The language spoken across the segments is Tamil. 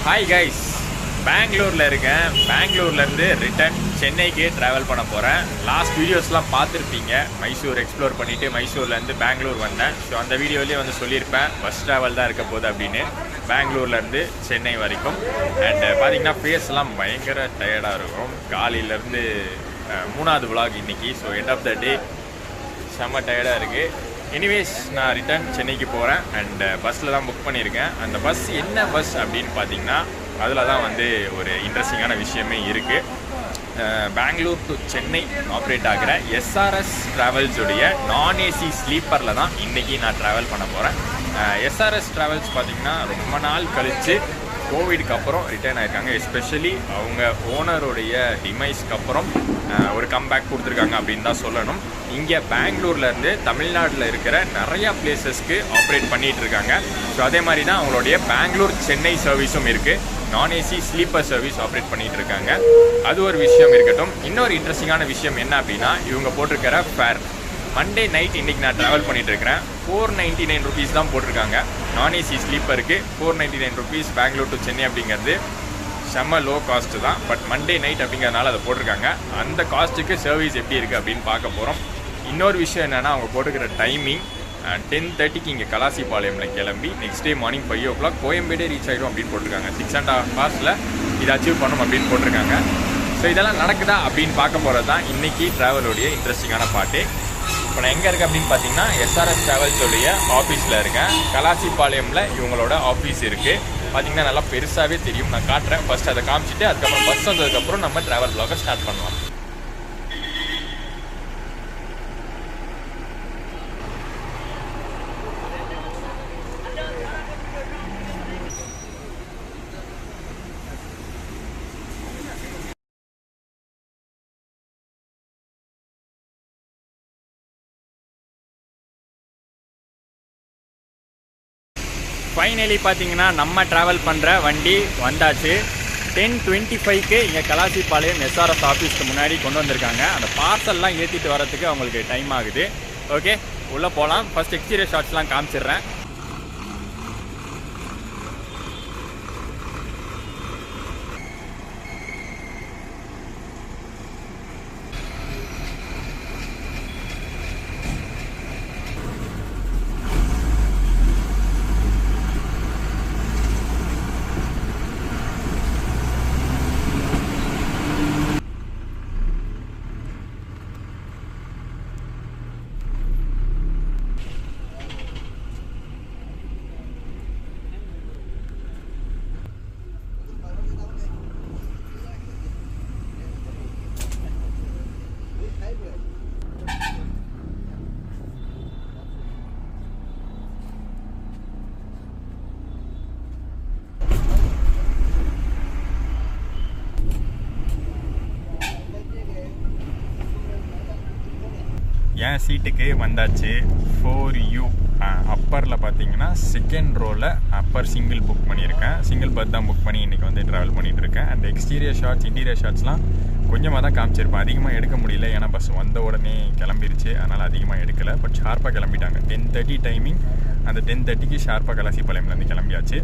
ஹாய் கைஸ், பெங்களூரில் இருக்கேன். பெங்களூர்லேருந்து ரிட்டன் சென்னைக்கு ட்ராவல் பண்ண போகிறேன். லாஸ்ட் வீடியோஸ்லாம் பார்த்துருப்பீங்க. மைசூர் எக்ஸ்ப்ளோர் பண்ணிவிட்டு மைசூர்லேருந்து பெங்களூர் வந்தேன். ஸோ அந்த வீடியோலேயே வந்து சொல்லியிருப்பேன் பஸ் ட்ராவல் தான் இருக்க போகுது அப்படின்னு, பெங்களூர்லேருந்து சென்னை வரைக்கும். அண்ட் பார்த்தீங்கன்னா ஃபேஸ்லாம் பயங்கர டயர்டாக இருக்கும். காலையிலேருந்து மூணாவது விலாக் இன்றைக்கி. ஸோ எண்ட் ஆஃப் த டே செம்ம டயர்டாக இருக்குது. எனிவேஸ், நான் ரிட்டர்ன் சென்னைக்கு போகிறேன். அண்ட் பஸ்ஸில் தான் புக் பண்ணியிருக்கேன். அந்த பஸ் என்ன பஸ் அப்படின்னு பார்த்தீங்கன்னா, அதில் தான் வந்து ஒரு இன்ட்ரெஸ்டிங்கான விஷயமே இருக்குது. பெங்களூர் டு சென்னை ஆப்ரேட் ஆகிற எஸ்ஆர்எஸ் ட்ராவல்ஸுடைய நான் ஏசி ஸ்லீப்பரில் தான் இன்றைக்கி நான் ட்ராவல் பண்ண போகிறேன். எஸ்ஆர்எஸ் ட்ராவல்ஸ் பார்த்திங்கன்னா ரொம்ப நாள் கழித்து கோவிடுக்கு அப்புறம் ரிட்டர்ன் ஆகிருக்காங்க. எஸ்பெஷலி அவங்க ஓனருடைய டிமைஸ்க்கு அப்புறம் ஒரு கம்பேக் கொடுத்துருக்காங்க அப்படின்னு தான் சொல்லணும். இங்கே பெங்களூர்லேருந்து தமிழ்நாட்டில் இருக்கிற நிறையா பிளேசஸ்க்கு ஆப்ரேட் பண்ணிகிட்டு இருக்காங்க. ஸோ அதே மாதிரி தான் அவங்களுடைய பெங்களூர் சென்னை சர்வீஸும் இருக்குது. நான் ஏசி ஸ்லீப்பர் சர்வீஸ் ஆப்ரேட் பண்ணிகிட்டு இருக்காங்க. அது ஒரு விஷயம் இருக்கட்டும். இன்னொரு இன்ட்ரெஸ்டிங்கான விஷயம் என்ன அப்படின்னா, இவங்க போட்டிருக்கிற ஃபேர் மண்டே நைட் இன்றைக்கி நான் ட்ராவல் பண்ணிகிட்டு இருக்கிறேன். 499 ருபீஸ் தான் போட்டிருக்காங்க. நான் ஏசி ஸ்லீப்பருக்கு 499 ருபீஸ் பெங்களூர் டு சென்னை அப்படிங்கிறது செம்ம லோ காஸ்ட்டு தான். பட் மண்டே நைட் அப்படிங்கிறதுனால அதை போட்டிருக்காங்க. அந்த காஸ்ட்டுக்கு சர்வீஸ் எப்படி இருக்குது அப்படின்னு பார்க்க போகிறோம். இன்னொரு விஷயம் என்னென்னா, அவங்க போட்டுக்கிற டைமிங் 10:30க்கு இங்கே கலாசிபாளையமில் கிளம்பி நெக்ஸ்ட் டே மார்னிங் 5 o'clock கோயம்பேடே ரீச் ஆகிடும் அப்படின்னு போட்டிருக்காங்க. 6.5 hours இதை அச்சீவ் பண்ணணும் அப்படின்னு போட்டிருக்காங்க. ஸோ இதெல்லாம் நடக்குதா அப்படின்னு பார்க்க போகிறது தான் இன்றைக்கி ட்ராவலோடைய இன்ட்ரெஸ்டிங்கான பாட்டு. இப்போ நான் எங்கே இருக்கேன் அப்படின்னு பார்த்தீங்கன்னா, எஸ்ஆர்எஸ் ட்ராவல்ஸோடைய ஆஃபீஸில் இருக்கேன். கலாசிபாளையமில் இவங்களோட ஆஃபீஸ் இருக்குது. பார்த்தீங்கன்னா நல்லா பெருசாகவே தெரியும். நான் காட்டுறேன். ஃபஸ்ட் அதை காமிச்சிட்டு அதுக்கப்புறம் பஸ் வந்ததுக்கப்புறம் நம்ம ட்ராவல் வ்ளாகை ஸ்டார்ட் பண்ணலாம். ஃபைனலி பார்த்தீங்கன்னா நம்ம ட்ராவல் பண்ணுற வண்டி வந்தாச்சு. 10:25க்கு இங்கே கலாசிபாளையம் எஸ்ஆர்எஸ் ஆஃபீஸ்க்கு முன்னாடி கொண்டு வந்திருக்காங்க. அந்த பார்சல்லாம் ஏற்றிட்டு வரதுக்கு அவங்களுக்கு டைம் ஆகுது. ஓகே, உள்ளே போகலாம். ஃபஸ்ட் எக்ஸ்டீரியர் ஷாட்ஸ்லாம் காமிச்சிடுறேன். என் சீட்டுக்கு வந்தாச்சு. 4U அப்பரில் பார்த்தீங்கன்னா செகண்ட் ரோவில் அப்பர் சிங்கிள் புக் பண்ணியிருக்கேன். சிங்கிள் பர்த் தான் புக் பண்ணி இன்றைக்கி வந்து ட்ராவல் பண்ணிகிட்ருக்கேன். அந்த எக்ஸ்டீரியர் ஷாட்ஸ் இன்டீரியர் ஷாட்ஸ்லாம் கொஞ்சமாக தான் காமிச்சிருப்பேன். அதிகமாக எடுக்க முடியல, ஏன்னா பஸ் வந்த உடனே கிளம்பிருச்சு. அதனால் அதிகமாக எடுக்கலை. பட் ஷார்ப்பாக கிளம்பிட்டாங்க. 10:30 டைமிங். அந்த 10:30க்கு ஷார்ப்பாக கலாசிபாளையம்லேருந்து கிளம்பியாச்சு.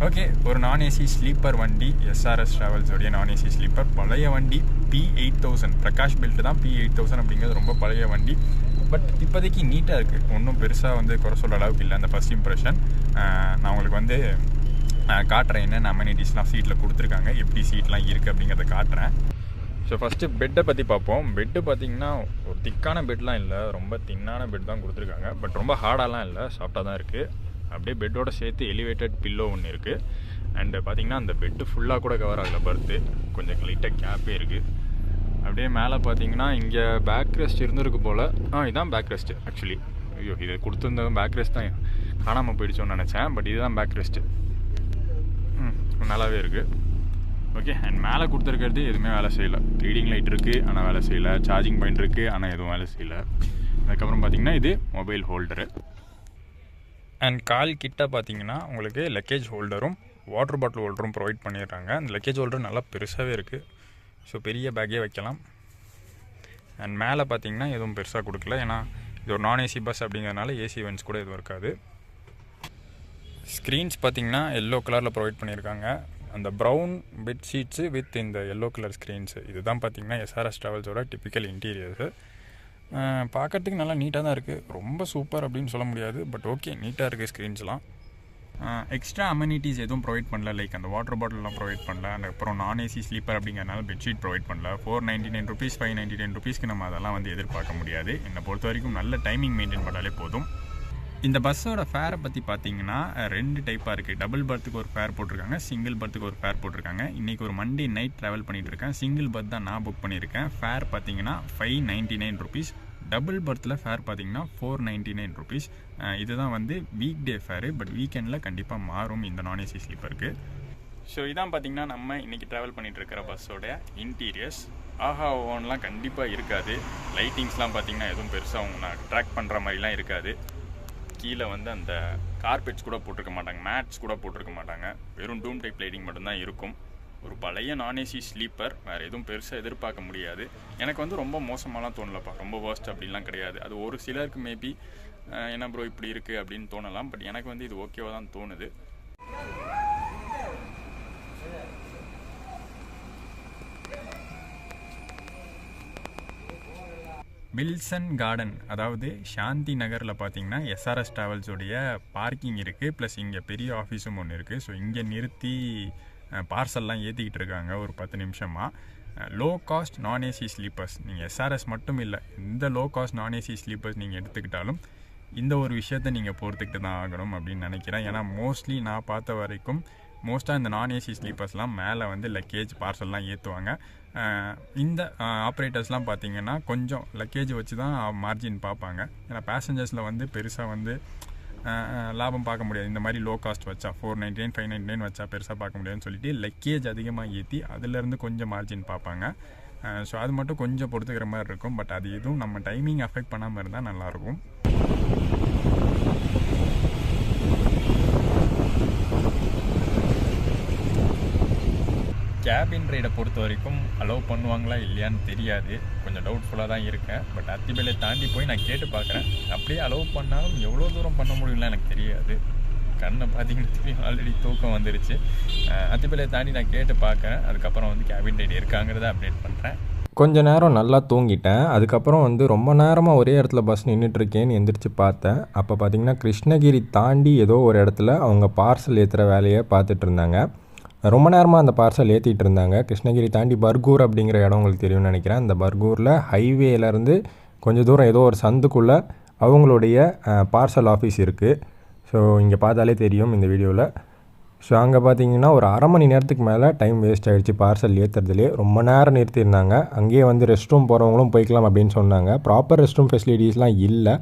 ஓகே, ஒரு நான் ஏசி ஸ்லீப்பர் வண்டி, எஸ்ஆர்எஸ் ட்ராவல்ஸோடைய நான் ஏசி ஸ்லீப்பர். பழைய வண்டி, P8000 பிரகாஷ் பில்ட் தான். P8000 அப்படிங்கிறது ரொம்ப பழைய வண்டி. பட் இப்போதைக்கு நீட்டாக இருக்குது. ஒன்றும் பெருசாக வந்து குறை சொல்கிற அளவுக்கு இல்லை. அந்த ஃபஸ்ட் இம்ப்ரெஷன் நான் உங்களுக்கு வந்து காட்டுறேன். என்னென்ன அமெனிட்டிஸ்லாம் சீட்டில் கொடுத்துருக்காங்க, எப்படி சீட்லாம் இருக்குது அப்படிங்கிறத காட்டுறேன். ஸோ ஃபஸ்ட்டு பெட்டை பற்றி பார்ப்போம். பெட்டு பார்த்திங்கன்னா ஒரு திக்கான பெட்லாம் இல்லை, ரொம்ப தின்னான பெட் தான் கொடுத்துருக்காங்க. பட் ரொம்ப ஹார்டாலாம் இல்லை, சாஃப்டாக தான் இருக்குது. அப்படியே பெட்டோடு சேர்த்து எலிவேட்டட் பில்லோ ஒன்று இருக்குது. அண்டு பார்த்திங்கன்னா அந்த பெட்டு ஃபுல்லாக கூட கவர் ஆகலை. பர்த்து கொஞ்சம் லைட்டாக கேப்பே இருக்குது. அப்படியே மேலே பார்த்தீங்கன்னா இங்கே பேக் ரெஸ்ட் இருந்திருக்கு போல். இதுதான் பேக் ரெஸ்ட்டு ஆக்சுவலி. ஐயோ, இது கொடுத்துருந்ததும் பேக் ரெஸ்ட் தான் காணாமல் போயிடுச்சோன்னு நினச்சேன். பட் இதுதான் பேக் ரெஸ்ட்டு. நல்லாவே இருக்குது. ஓகே, அண்ட் மேலே கொடுத்துருக்கிறது எதுவுமே வேலை செய்யலை. ரீடிங் லைட் இருக்குது ஆனால் வேலை செய்யலை. சார்ஜிங் பாயிண்ட் இருக்குது ஆனால் எதுவும் வேலை செய்யலை. அதுக்கப்புறம் பார்த்திங்கன்னா இது மொபைல் ஹோல்டரு. அண்ட் கால் கிட்ட பார்த்தீங்கன்னா உங்களுக்கு லக்கேஜ் ஹோல்டரும் வாட்டர் பாட்டில் ஹோல்டரும் ப்ரொவைட் பண்ணிடுறாங்க. அந்த லக்கேஜ் ஹோல்டர் நல்லா பெருசாகவே இருக்குது. ஸோ பெரிய பேக்கே வைக்கலாம். அண்ட் மேலே பார்த்தீங்கன்னா எதுவும் பெருசாக கொடுக்கல, ஏன்னா இது ஒரு நான் ஏசி பஸ் அப்படிங்கிறதுனால ஏசி வென்ட்ஸ் கூட எதுவும் இருக்காது. ஸ்க்ரீன்ஸ் பார்த்திங்கன்னா எல்லோ கலரில் ப்ரொவைட் பண்ணியிருக்காங்க. அந்த ப்ரௌன் பெட்ஷீட்ஸு வித் இந்த எல்லோ கலர் ஸ்க்ரீன்ஸு இதுதான் பார்த்திங்கன்னா எஸ்ஆர்எஸ் ட்ராவல்ஸோட டிப்பிக்கல் இன்டீரியர்ஸு. பார்க்குறதுக்கு நல்லா நீட்டாக தான் இருக்குது. ரொம்ப சூப்பர் அப்படின்னு சொல்ல முடியாது, பட் ஓகே, நீட்டாக இருக்குது ஸ்க்ரீன்ஸ்லாம். எக்ஸ்ட்ரா அமெனிட்டிஸ் எதுவும் ப்ரொவைட் பண்ணல, லைக் அந்த வாட்டர் பாட்டில்லாம் ப்ரொவைட் பண்ணல. அதுக்கப்புறம் நான் ஏசி ஸ்லீப்பர் அப்படிங்கிறனால பெட்ஷீட் ப்ரொவைட் பண்ணல. 499 ருபீஸ் 599 ருபீஸ்க்கு நம்ம அதெல்லாம் வந்து எதிர்பார்க்க முடியாது. என்னை பொறுத்த வரைக்கும் நல்ல டைமிங் மெயின்டைன் பண்ணாலே போதும். இந்த பஸ்ஸோட ஃபேரை பற்றி பார்த்தீங்கன்னா 2 டைப்பாக இருக்குது. டபுள் பர்த்துக்கு ஒரு ஃபேர் போட்டிருக்காங்க, சிங்கிள் பர்த்துக்கு ஒரு ஃபேர் போட்டிருக்காங்க. இன்றைக்கி ஒரு மண்டே நைட் ட்ராவல் பண்ணிகிட்டு இருக்கேன். சிங்கிள் பர்த் தான் நான் புக் பண்ணியிருக்கேன். ஃபேர் பார்த்தீங்கன்னா 599 ருபீஸ். டபுள் பர்த்தில் ஃபேர் பார்த்தீங்கன்னா 499 ருபீஸ். இதுதான் வந்து வீக் டே ஃபேரு, பட் வீக்கெண்டில் கண்டிப்பாக மாறும் இந்த நான் ஏசி ஸ்லீப்பருக்கு. ஸோ இதான் பார்த்தீங்கன்னா நம்ம இன்றைக்கி ட்ராவல் பண்ணிகிட்டு இருக்கிற பஸ்ஸோட இன்டீரியர்ஸ். ஆஹா ஓன்லாம் கண்டிப்பாக இருக்காது. லைட்டிங்ஸ்லாம் பார்த்தீங்கன்னா எதுவும் பெருசாக அவங்க அட்ராக்ட் பண்ணுற மாதிரிலாம் இருக்காது. கீழே வந்து அந்த கார்பெட்ஸ் கூட போட்டிருக்க மாட்டாங்க, மேட்ஸ் கூட போட்டிருக்க மாட்டாங்க. வெறும் டூம் டைப் லைட்டிங் மட்டும்தான் இருக்கும். ஒரு பழைய நான் ஏசி ஸ்லீப்பர், வேறு எதுவும் பெருசாக எதிர்பார்க்க முடியாது. எனக்கு வந்து ரொம்ப மோசமாலாம் தோணலப்பா, ரொம்ப வேர்ஸ்ட் அப்படின்லாம் கிடையாது. அது ஒரு சிலருக்கு மேபி என்ன ப்ரோ இப்படி இருக்குது அப்படின்னு தோணலாம், பட் எனக்கு வந்து இது ஓகேவாக தான் தோணுது. வில்சன் கார்டன், அதாவது சாந்தி நகரில் பார்த்தீங்கன்னா எஸ்ஆர்எஸ் ட்ராவல்ஸோடைய பார்க்கிங் இருக்குது, ப்ளஸ் இங்கே பெரிய ஆஃபீஸும் ஒன்று இருக்குது. ஸோ இங்கே நிறுத்தி பார்சல்லாம் ஏற்றிக்கிட்டு இருக்காங்க ஒரு 10 நிமிஷமாக. லோ காஸ்ட் நான் ஏசி ஸ்லீப்பர்ஸ், நீங்கள் எஸ்ஆர்எஸ் மட்டும் இல்லை, இந்த லோ காஸ்ட் நான் ஏசி ஸ்லீப்பர்ஸ் நீங்கள் எடுத்துக்கிட்டாலும் இந்த ஒரு விஷயத்தை நீங்கள் பொறுத்துக்கிட்டு தான் ஆகணும் அப்படின்னு நினைக்கிறேன். ஏன்னா மோஸ்ட்லி நான் பார்த்த வரைக்கும் மோஸ்ட்டாக இந்த நான் ஏசி ஸ்லீப்பர்ஸ்லாம் மேலே வந்து லக்கேஜ் பார்சல்லாம் ஏற்றுவாங்க. இந்த ஆப்ரேட்டர்ஸ்லாம் பார்த்திங்கன்னா கொஞ்சம் லக்கேஜ் வச்சு தான் மார்ஜின் பார்ப்பாங்க. ஏன்னா பேசஞ்சர்ஸில் வந்து பெருசாக வந்து லாபம் பார்க்க முடியாது. இந்த மாதிரி லோ காஸ்ட் வச்சா 499 599 வச்சா பெருசாக பார்க்க முடியாதுன்னு சொல்லிட்டு லக்கேஜ் அதிகமாக ஏற்றி அதிலேருந்து கொஞ்சம் மார்ஜின் பார்ப்பாங்க. ஸோ அது மட்டும் கொஞ்சம் பொறுத்துக்கிற மாதிரி இருக்கும். பட் அது எதுவும் நம்ம டைமிங் அஃபெக்ட் பண்ணாமல் இருந்தால் நல்லாயிருக்கும். கேபின் ரைடை பொறுத்த வரைக்கும் அலோவ் பண்ணுவாங்களா இல்லையான்னு தெரியாது, கொஞ்சம் டவுட்ஃபுல்லாக தான் இருக்கேன். பட் அத்திபேலை தாண்டி போய் நான் கேட்டு பார்க்குறேன். அப்படியே அலோவ் பண்ணாலும் எவ்வளோ தூரம் பண்ண முடியும்லாம் எனக்கு தெரியாது. கண்ணை பார்த்தீங்கன்னா தெரியும், ஆல்ரெடி தூக்கம் வந்துருச்சு. அத்திபேலை தாண்டி நான் கேட்டு பார்க்குறேன். அதுக்கப்புறம் வந்து கேபின் ரைடு இருக்காங்கிறத அப்டேட் பண்ணுறேன். கொஞ்ச நேரம் நல்லா தூங்கிட்டேன். அதுக்கப்புறம் வந்து ரொம்ப நேரமாக ஒரே இடத்துல பஸ் நின்றுட்டுருக்கேன்னு எந்திரிச்சு பார்த்தேன். அப்போ பார்த்திங்கன்னா கிருஷ்ணகிரி தாண்டி ஏதோ ஒரு இடத்துல அவங்க பார்சல் ஏற்றுற வேலையை பார்த்துட்டு இருந்தாங்க. ரொம்ப நேரமாக அந்த பார்சல் ஏற்றிட்டு இருந்தாங்க. கிருஷ்ணகிரி தாண்டி பர்கூர் அப்படிங்கிற இடம் உங்களுக்கு தெரியும்னு நினைக்கிறேன். அந்த பர்கூரில் ஹைவேலேருந்து கொஞ்சம் தூரம் ஏதோ ஒரு சந்துக்குள்ளே அவங்களுடைய பார்சல் ஆஃபீஸ் இருக்குது. ஸோ இங்கே பார்த்தாலே தெரியும் இந்த வீடியோவில். ஸோ அங்கே பார்த்தீங்கன்னா ஒரு அரை மணி நேரத்துக்கு மேலே டைம் வேஸ்ட் ஆகிடுச்சு பார்சல் ஏற்றுறதுலேயே. ரொம்ப நேரம் நிறுத்தியிருந்தாங்க. அங்கேயே வந்து ரெஸ்ட் ரூம் போகிறவங்களும் போய்க்கலாம் அப்படின்னு சொன்னாங்க. ப்ராப்பர் ரெஸ்ட் ரூம் ஃபெசிலிட்டிஸ்லாம் இல்லை.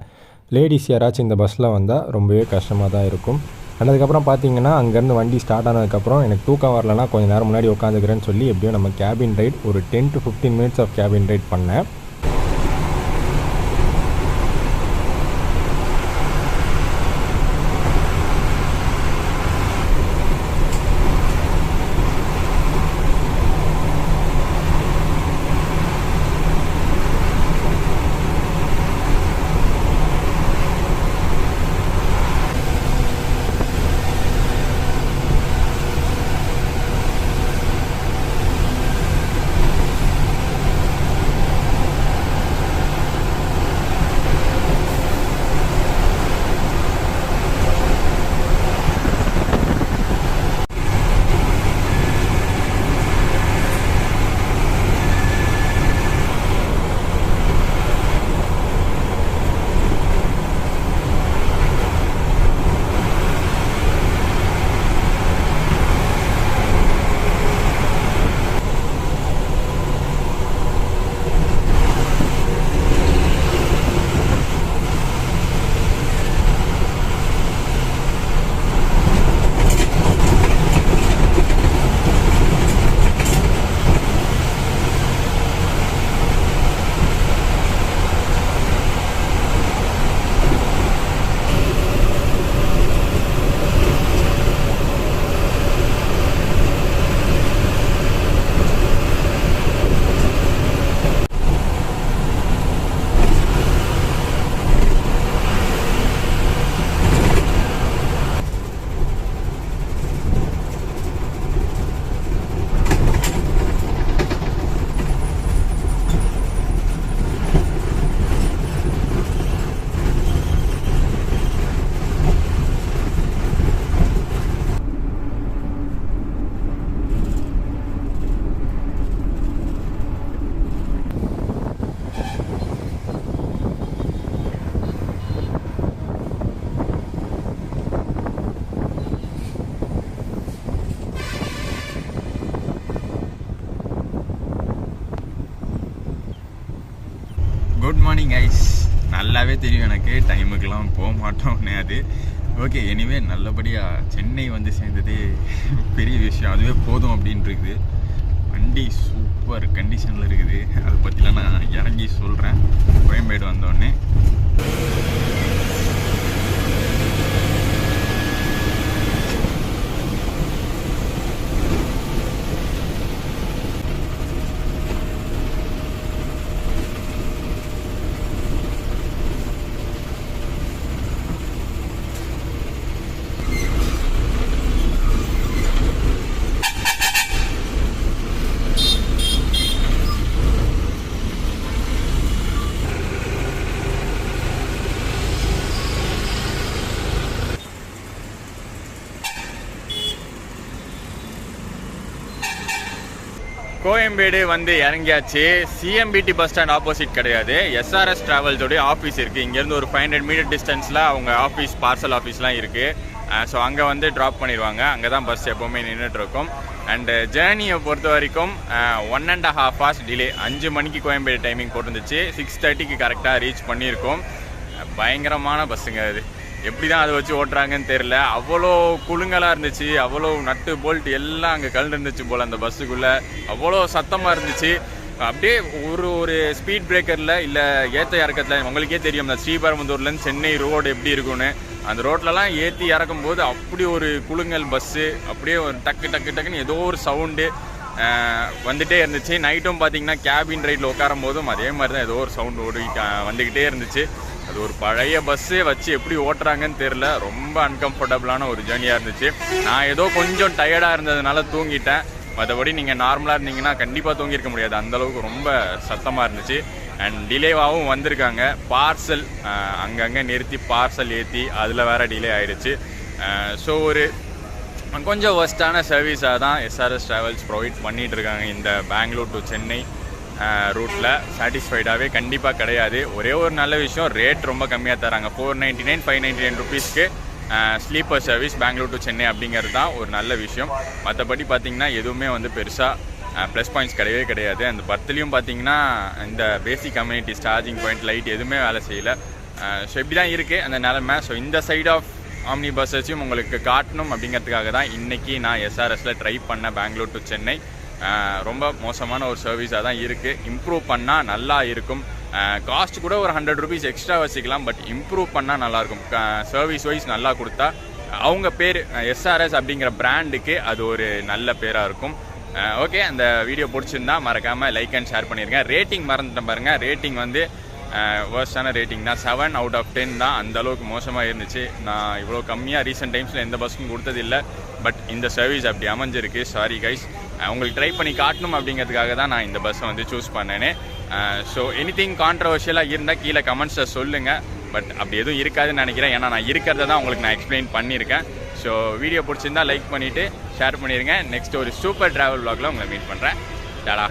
லேடிஸ் யாராச்சும் இந்த பஸ்ஸில் வந்தால் ரொம்பவே கஷ்டமாக தான் இருக்கும். அதுக்கப்புறம் பார்த்தீங்கன்னா அங்கேருந்து வண்டி ஸ்டார்ட் ஆனதுக்கப்புறம் எனக்கு தூக்கம் வரலன்னா கொஞ்சம் நேரம் முன்னாடி உட்காந்துக்கிறேன்னு சொல்லி எப்படியும் நம்ம கேபின் ரைட் ஒரு 10 to 15 minutes of cabin ride பண்ணேன். குட் மார்னிங் ஐஸ். நல்லாவே தெரியும் எனக்கு டைமுக்கெல்லாம் போக மாட்டோம்னே. அது ஓகே, எனிவே நல்லபடியாக சென்னை வந்து சேர்ந்ததே பெரிய விஷயம், அதுவே போதும் அப்படின்ட்டு இருக்குது. வண்டி சூப்பர் கண்டிஷனில் இருக்குது. அதை பற்றிலாம் நான் இறங்கி சொல்கிறேன் கோயம்பேடு வந்தோடனே. கோயம்பேடு வந்து இறங்கியாச்சு. சிஎம்பிடி பஸ் ஸ்டாண்ட் ஆப்போசிட் கிடையாது, எஸ்ஆர்எஸ் டிராவல்ஸோடைய ஆஃபீஸ் இருக்குது. இங்கேருந்து ஒரு 500 மீட்டர் டிஸ்டன்ஸில் அவங்க ஆஃபீஸ், பார்சல் ஆஃபீஸ்லாம் இருக்குது. ஸோ அங்கே வந்து ட்ராப் பண்ணிடுவாங்க. அங்கே தான் பஸ் எப்போவுமே நின்றுட்டுருக்கும். அண்டு ஜேர்னியை பொறுத்த வரைக்கும் 1.5 hours டிலே. 5 மணிக்கு கோயம்பேடு டைமிங் போட்டுருந்துச்சு, 6:30க்கு கரெக்டாக ரீச் பண்ணியிருக்கோம். பயங்கரமான பஸ்ஸுங்க அது. எப்படி தான் அதை வச்சு ஓட்டுறாங்கன்னு தெரில. அவ்வளோ குலுங்கலாக இருந்துச்சு, அவ்வளோ நட்டு போல்ட் எல்லாம் அங்கே கல் இருந்துச்சு போல் அந்த பஸ்ஸுக்குள்ளே. அவ்வளோ சத்தமாக இருந்துச்சு. அப்படியே ஒரு ஸ்பீட் பிரேக்கரில் இல்லை ஏற்ற இறக்கத்தில் உங்களுக்கே தெரியும், அந்த ஸ்ரீபெரும்புதூர்லேருந்து சென்னை ரோடு எப்படி இருக்குன்னு. அந்த ரோட்லலாம் ஏற்றி இறக்கும்போது அப்படி ஒரு குலுங்கல் பஸ்ஸு. அப்படியே ஒரு டக்கு டக்கு டக்குன்னு ஏதோ ஒரு சவுண்டு வந்துகிட்டே இருந்துச்சு. நைட்டும் பார்த்தீங்கன்னா கேபின் ரைட்டில் உட்காரும் போதும் அதே மாதிரி தான் ஏதோ ஒரு சவுண்டு வந்துக்கிட்டே இருந்துச்சு. அது ஒரு பழைய பஸ்ஸே வச்சு எப்படி ஓட்டுறாங்கன்னு தெரில. ரொம்ப அன்கம்ஃபர்டபுளான ஒரு ஜேர்னியாக இருந்துச்சு. நான் ஏதோ கொஞ்சம் டயர்டாக இருந்ததுனால தூங்கிட்டேன். மற்றபடி நீங்கள் நார்மலாக இருந்தீங்கன்னா கண்டிப்பாக தூங்கியிருக்க முடியாது, அந்தளவுக்கு ரொம்ப சத்தமாக இருந்துச்சு. அண்ட் டிலேவாகவும் வந்திருக்காங்க. பார்சல் அங்கங்கே நிறுத்தி பார்சல் ஏற்றி அதில் வேறு டிலே ஆகிடுச்சு. ஸோ ஒரு கொஞ்சம் ஒர்ஸ்டான சர்வீஸாக தான் எஸ்ஆர்எஸ் ட்ராவல்ஸ் ப்ரொவைட் பண்ணிகிட்ருக்காங்க இந்த பெங்களூர் டு சென்னை ரூட்டில். சாட்டிஸ்ஃபைடாகவே கண்டிப்பாக கிடையாது. ஒரே ஒரு நல்ல விஷயம், ரேட் ரொம்ப கம்மியாக தராங்க. 499 599 ருபீஸ்க்கு sleeper service Bangalore to Chennai அப்படிங்கிறது தான் ஒரு நல்ல விஷயம். மற்றபடி பார்த்திங்கன்னா எதுவுமே வந்து பெருசாக ப்ளஸ் பாயிண்ட்ஸ் கிடையவே கிடையாது. அந்த பர்த்லேயும் பார்த்திங்கன்னா இந்த பேசிக் கம்யூனிட்டிஸ், சார்ஜிங் பாயிண்ட், லைட் எதுவுமே வேலை செய்யலை. ஸோ இப்படி தான் இருக்குது அந்த நிலமை. ஸோ இந்த சைட் ஆஃப் ஆம்னி பஸ்ஸஸையும் உங்களுக்கு காட்டணும் அப்படிங்கிறதுக்காக தான் இன்றைக்கி நான் எஸ்ஆர்எஸில் ட்ரை பண்ணேன் பெங்களூர் டு சென்னை. ரொம்ப மோசமான ஒரு சர்வீஸாக தான் இருக்குது. இம்ப்ரூவ் பண்ணால் நல்லா இருக்கும். காஸ்ட் கூட ஒரு 100 ருபீஸ் எக்ஸ்ட்ரா வச்சுக்கலாம், பட் இம்ப்ரூவ் பண்ணால் நல்லாயிருக்கும். சர்வீஸ் வைஸ் நல்லா கொடுத்தா அவங்க பேர் எஸ்ஆர்எஸ் அப்படிங்கிற பிராண்டுக்கு அது ஒரு நல்ல பேராக இருக்கும். ஓகே, அந்த வீடியோ பிடிச்சிருந்தா மறக்காமல் லைக் அண்ட் ஷேர் பண்ணிடுங்க. ரேட்டிங் மறந்துட்டேன் பாருங்கள். ரேட்டிங் வந்து வேர்ஸ்டான ரேட்டிங் தான். 7 out of 10 தான். அந்தளவுக்கு மோசமாக இருந்துச்சு. நான் இவ்வளோ கம்மியாக ரீசெண்ட் டைம்ஸில் எந்த பஸ்ஸும் கொடுத்ததில்லை. பட் இந்த சர்வீஸ் அப்படி அமைஞ்சிருக்கு. சாரி கைஸ், உங்களுக்கு ட்ரை பண்ணி காட்டணும் அப்படிங்கிறதுக்காக தான் நான் இந்த பஸ்ஸை வந்து சூஸ் பண்ணேனே. ஸோ எனிதிங் கான்ட்ரவர்ஷியலாக இருந்தால் கீழே கமெண்ட்ஸில் சொல்லுங்கள். பட் அப்படி எதுவும் இருக்காதுன்னு நினைக்கிறேன். ஏன்னா நான் இருக்கிறத தான் உங்களுக்கு நான் எக்ஸ்பிளைன் பண்ணியிருக்கேன். ஸோ வீடியோ பிடிச்சிருந்தா லைக் பண்ணிவிட்டு ஷேர் பண்ணிடுங்க. நெக்ஸ்ட் ஒரு சூப்பர் ட்ராவல் vlogல உங்களை மீட் பண்ணுறேன். டாடா.